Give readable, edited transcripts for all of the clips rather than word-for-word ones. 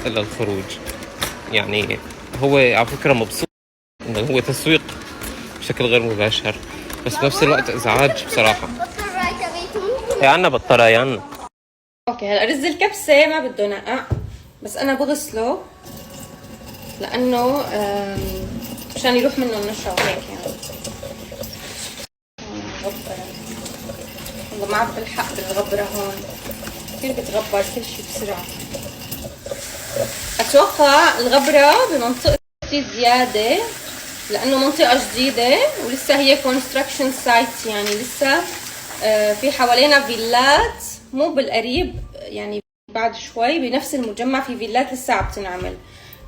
إلا الخروج. يعني هو على فكرة مبسوط إنه هو تسويق بشكل غير مباشر، بس بنفس الوقت إزعاج بصراحة. يا عنا بطارية يا عنا. اوكي هلا رز الكبسة ما بده نقع، بس أنا بغسله لأنه مشان يروح منه النشا وهيك يعني. غبرة والله ما عم بلحق بالغبرة هون، كثير بتغبر كل شيء بسرعة. أتوقع الغبرة بمنطقتي زيادة لأنه منطقة جديدة ولسه هي كونستراكشن سايت، يعني لسه في حوالينا فيلات، مو بالقريب يعني بعد شوي بنفس المجمع في فيلات لسه عم تنعمل،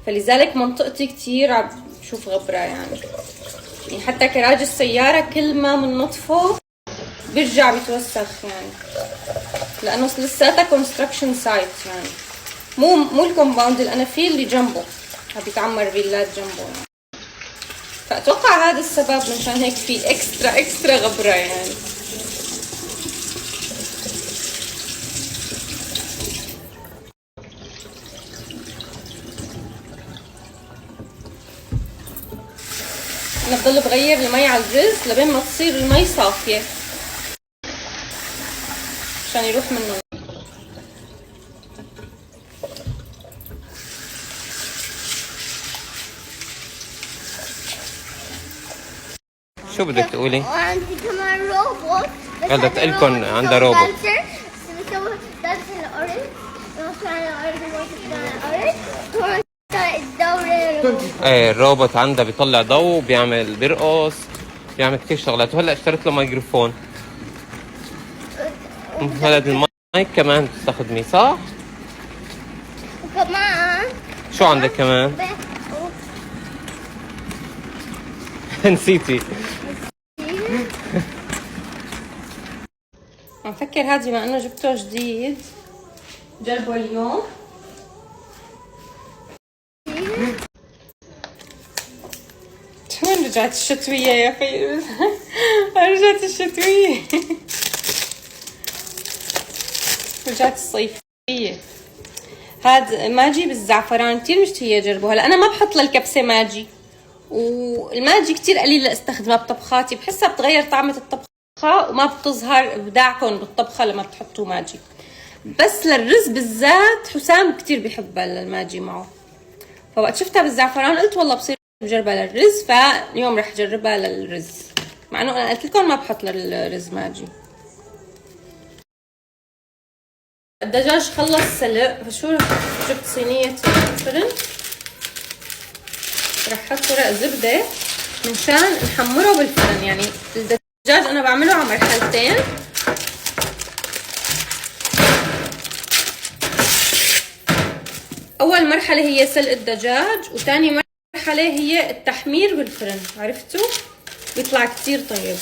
فلذلك منطقتي كتير عم بشوف غبرة يعني حتى كراج السيارة كل ما مننظفه بيرجع بيتوسخ يعني، لأنه لساتها كونستراكشن سايت يعني، مو الكومباوند اللي أنا فيه اللي جنبه عم بيتعمر فيلات جنبه يعني. فأتوقع هذا السبب منشان هيك في اكسترا غبرة يعني. أنا بضل بغير المي على الرز لبين ما تصير المي صافية عشان يروح منه. شو بدك تقولي؟ وعندي كمان روبوت، بس قالت لكم عندها روبوت. بسوي دانس الأورنج، ايه الروبوت عندها بيطلع ضوء، بيرقص، بيعمل كثير شغلات، وهلا اشتريت له ميكروفون. هذا المايك كمان بتستخدميه صح؟ وكمان شو عندك كمان؟ نسيتي. عم فكر هذا بما انه جبته جديد جربه اليوم. وين رجعت الشتوية يا فيروز؟ رجعت الشتوية. رجعت الصيفية. هاد ماجي بالزعفران كتير مشتهية جربه. هلا انا ما بحط للكبسة ماجي، والماجي كتير قليل لاستخدمها بطبخاتي، بحسها بتغير طعمة الطبخة وما بتظهر ابداعكم بالطبخة لما بتحطوا ماجي. بس للرز بالذات حسام كتير بيحبها الماجي معه، فوقت شفتها بالزعفران قلت والله بصير بجربها للرز، فاليوم رح جربها للرز، مع انه انا قلت لكم ما بحط للرز ماجي. الدجاج خلص سلق، فشو جبت صينية الفرن، رح احط ورق زبدة منشان نحمره بالفرن. يعني الدجاج انا بعمله على مرحلتين، اول مرحلة هي سلق الدجاج، وثاني مرحلة هي التحمير بالفرن، عرفتوا؟ بيطلع كتير طيب.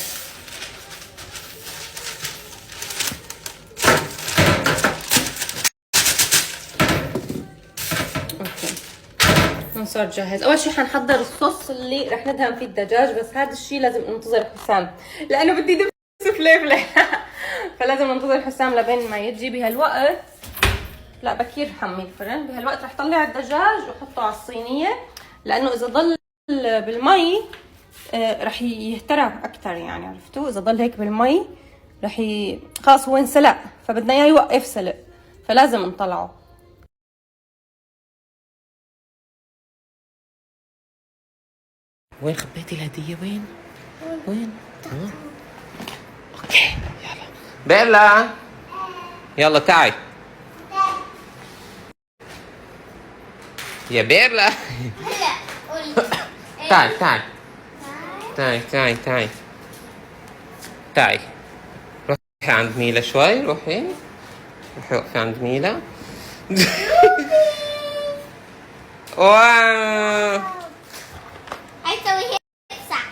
صار جاهز. اول شي حنحضر الصوص اللي رح ندهن فيه الدجاج، بس هذا الشي لازم ننتظر حسام لانه بدي دبس فليفله. فلازم ننتظر حسام لبين ما يجي. بهالوقت لا بكير حمي الفرن، بهالوقت رح طلع الدجاج وحطه على الصينيه، لانه اذا ضل بالمي رح يهترى اكثر يعني، عرفتوا؟ اذا ضل هيك بالمي رح خلاص هو انسلق، فبدنا اياه يوقف سلق، فلازم نطلعه. وين خبيتي الهدية؟ وين؟ اوكي يلا بيلا، يلا تعي يا بيرلا. تعي روحي عند ميلا شوي، روحي وقفي عند ميلا. واو هيسوي هيك صح.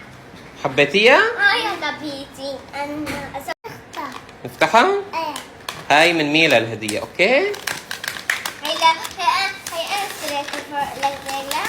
حبيتيها؟ يلا بيتي انا اسويها. نفتحها؟ ايه هاي من ميلا الهدية. اوكي هي انا اشتريتها لليلة.